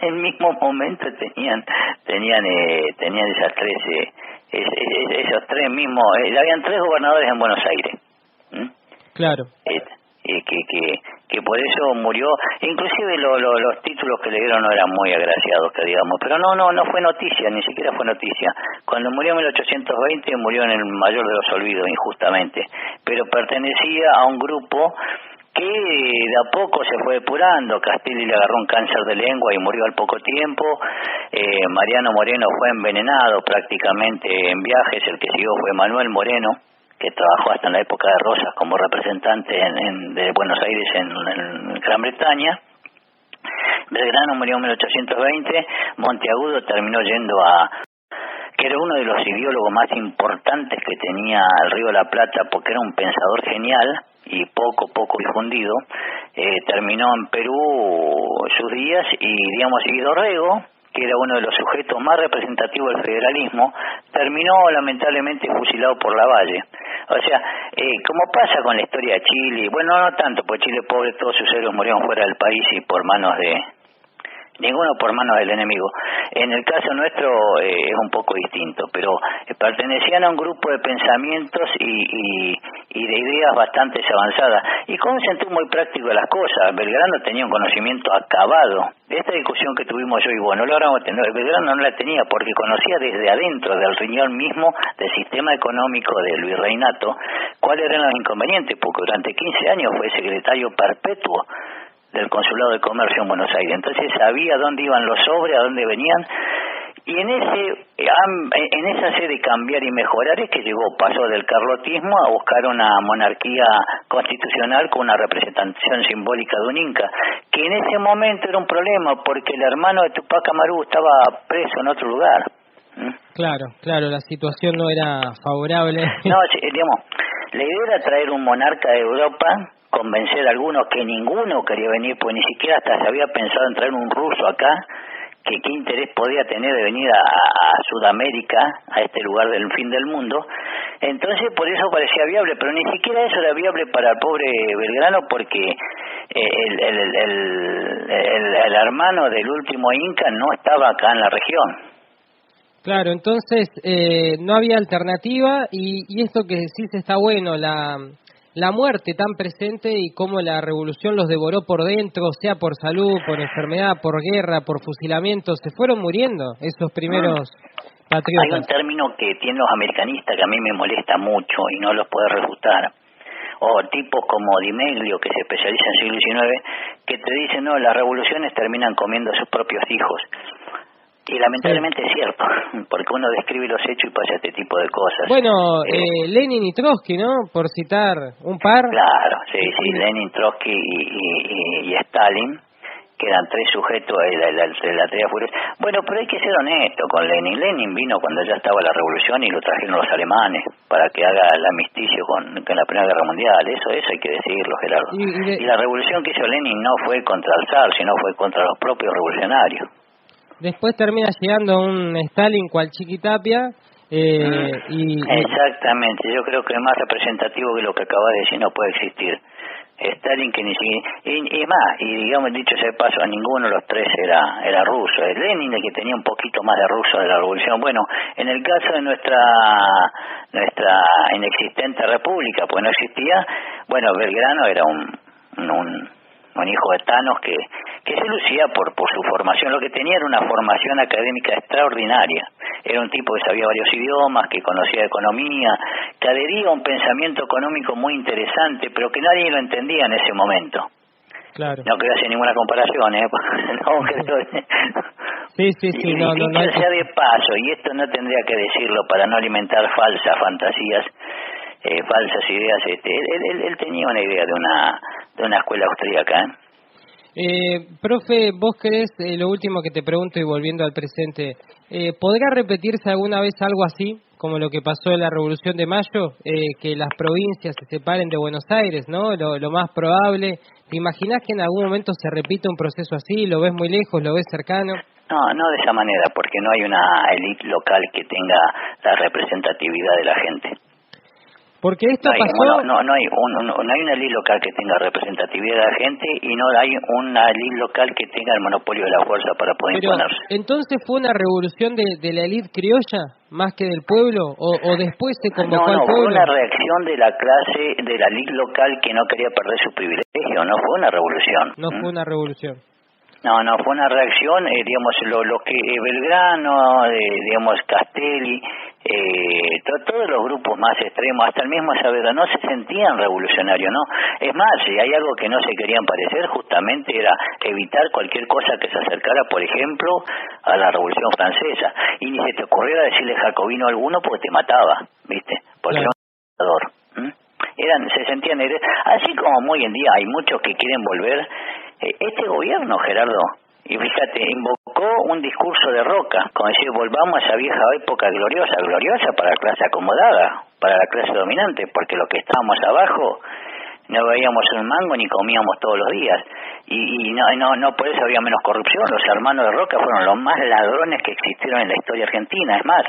el mismo momento tenían esas 13, esos 3 mismos, habían 3 gobernadores en Buenos Aires. Claro. Que por eso murió. Inclusive los títulos que le dieron no eran muy agraciados, que digamos, pero no fue noticia, ni siquiera fue noticia. Cuando murió en 1820 murió en el mayor de los olvidos, injustamente, pero pertenecía a un grupo que de a poco se fue depurando. Castelli le agarró un cáncer de lengua y murió al poco tiempo. Mariano Moreno fue envenenado prácticamente en viajes. El que siguió fue Manuel Moreno, que trabajó hasta en la época de Rosas como representante de Buenos Aires en Gran Bretaña. Belgrano murió en 1820. Monteagudo terminó yendo que era uno de los ideólogos más importantes que tenía el Río de la Plata, porque era un pensador genial y poco difundido. Terminó en Perú sus días, y Dorrego, que era uno de los sujetos más representativos del federalismo, terminó lamentablemente fusilado por Lavalle. O sea, como pasa con la historia de Chile, bueno, no tanto, porque Chile pobre, todos sus héroes murieron fuera del país y por manos ninguno por manos del enemigo. En el caso nuestro es un poco distinto, pero pertenecían a un grupo de pensamientos y de ideas bastante avanzadas, y con un sentido muy práctico de las cosas. Belgrano tenía un conocimiento acabado. Esta discusión que tuvimos yo y vos, no lo logramos tener. Belgrano no la tenía porque conocía desde adentro del riñón mismo del sistema económico del virreinato cuáles eran los inconvenientes, porque durante 15 años fue secretario perpetuo del Consulado de Comercio en Buenos Aires. Entonces sabía dónde iban los sobres, a dónde venían, y en esa sed de cambiar y mejorar es que pasó del carlotismo a buscar una monarquía constitucional con una representación simbólica de un inca, que en ese momento era un problema porque el hermano de Tupac Amaru estaba preso en otro lugar. Claro, la situación no era favorable. No, digamos, la idea era traer un monarca de Europa, convencer a algunos, que ninguno quería venir, pues ni siquiera hasta se había pensado en traer un ruso acá, que qué interés podía tener de venir a Sudamérica, a este lugar del fin del mundo. Entonces por eso parecía viable, pero ni siquiera eso era viable para el pobre Belgrano, porque el hermano del último inca no estaba acá en la región. Claro, entonces no había alternativa, y esto que decís está bueno, la muerte tan presente y cómo la revolución los devoró por dentro, sea por salud, por enfermedad, por guerra, por fusilamiento. Se fueron muriendo esos primeros patriotas. Hay un término que tienen los americanistas que a mí me molesta mucho y no los puedo refutar. O tipos como Di Meglio, que se especializa en siglo XIX, que te dicen, no, las revoluciones terminan comiendo a sus propios hijos. Y lamentablemente es cierto, porque uno describe los hechos y pasa este tipo de cosas. Bueno, Lenin y Trotsky, ¿no? Por citar un par. Claro, sí, Lenin, Trotsky y Stalin, que eran 3 sujetos de la tarea furiosa. Bueno, pero hay que ser honesto con Lenin. Lenin vino cuando ya estaba la revolución y lo trajeron los alemanes para que haga el armisticio con la Primera Guerra Mundial. Eso hay que decirlo, Gerardo. Y la revolución que hizo Lenin no fue contra el zar, sino fue contra los propios revolucionarios. Después termina llegando un Stalin cual Chiquitapia. Exactamente, yo creo que es más representativo que lo que acaba de decir no puede existir. Stalin que ni siquiera, y más, y digamos dicho sea de paso, ninguno de los 3 era ruso. Es Lenin el que tenía un poquito más de ruso de la revolución. Bueno, en el caso de nuestra inexistente república, pues no existía, bueno, Belgrano era un hijo de Thanos que se lucía por su formación. Lo que tenía era una formación académica extraordinaria. Era un tipo que sabía varios idiomas, que conocía economía, que adhería a un pensamiento económico muy interesante, pero que nadie lo entendía en ese momento. Claro. No quiero hacer ninguna comparación, no creo. Sí, no sea de paso, y esto no tendría que decirlo para no alimentar falsas fantasías, falsas ideas. Él tenía una idea de una escuela austríaca. Profe, vos crees, lo último que te pregunto y volviendo al presente, ¿podrá repetirse alguna vez algo así, como lo que pasó en la Revolución de Mayo, que las provincias se separen de Buenos Aires, ¿no? Lo más probable. ¿Te imaginás que en algún momento se repita un proceso así? ¿Lo ves muy lejos? ¿Lo ves cercano? No de esa manera, porque no hay una élite local que tenga la representatividad de la gente. Porque esto pasó... No hay una élite local que tenga representatividad de la gente y no hay una élite local que tenga el monopolio de la fuerza para poder imponerse. ¿Entonces fue una revolución de la élite criolla más que del pueblo? ¿O después se convocó al pueblo? Fue una reacción de la clase, de la élite local que no quería perder su privilegio. No fue una revolución. No fue una revolución. No, fue una reacción, digamos, lo que Belgrano, digamos, Castelli, todos los grupos más extremos, hasta el mismo Saavedra, no se sentían revolucionarios, ¿no? Es más, si hay algo que no se querían parecer, justamente era evitar cualquier cosa que se acercara, por ejemplo, a la Revolución Francesa. Y ni se te ocurriera decirle jacobino a alguno porque te mataba, ¿viste? Porque era un dictador. Se sentían, así como hoy en día hay muchos que quieren volver. Este gobierno, Gerardo, y fíjate, invocó un discurso de Roca, como decir, volvamos a esa vieja época gloriosa para la clase acomodada, para la clase dominante, porque los que estábamos abajo no veíamos un mango ni comíamos todos los días, y no por eso había menos corrupción. Los hermanos de Roca fueron los más ladrones que existieron en la historia argentina. Es más,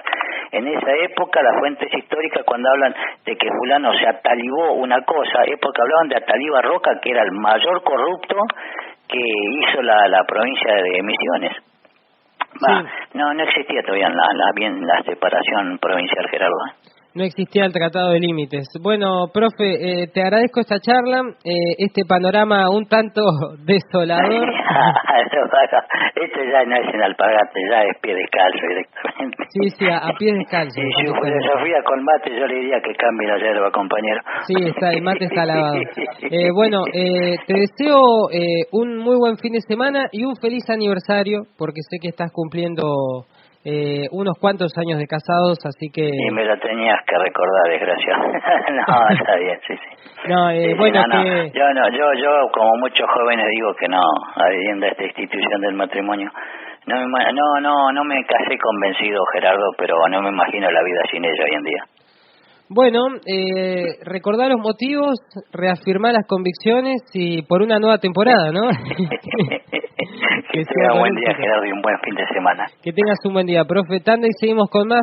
en esa época las fuentes históricas cuando hablan de que fulano se atalibó una cosa, es porque hablaban de Ataliba Roca, que era el mayor corrupto que hizo la provincia de Misiones. No existía todavía la separación provincial, Gerardo. No existía el tratado de límites. Bueno, profe, te agradezco esta charla, este panorama un tanto desolador. Esto ya no es en Alpargate, ya es pie descalzo directamente. Sí, a pie descalzo. Y si filosofía con mate, yo le diría que cambie la yerba, compañero. Sí, el mate está lavado. Bueno, te deseo un muy buen fin de semana y un feliz aniversario, porque sé que estás cumpliendo unos cuantos años de casados, así que... Y me lo tenías que recordar, desgraciado. No, está bien, sí. Yo como muchos jóvenes digo que no, adhiriendo a esta institución del matrimonio, no me casé convencido, Gerardo, pero no me imagino la vida sin ella hoy en día. Bueno, recordar los motivos, reafirmar las convicciones y por una nueva temporada, ¿no? Que tenga un buen día, Gerardo, y un buen fin de semana. Que tengas un buen día, profe. Tanda y seguimos con más.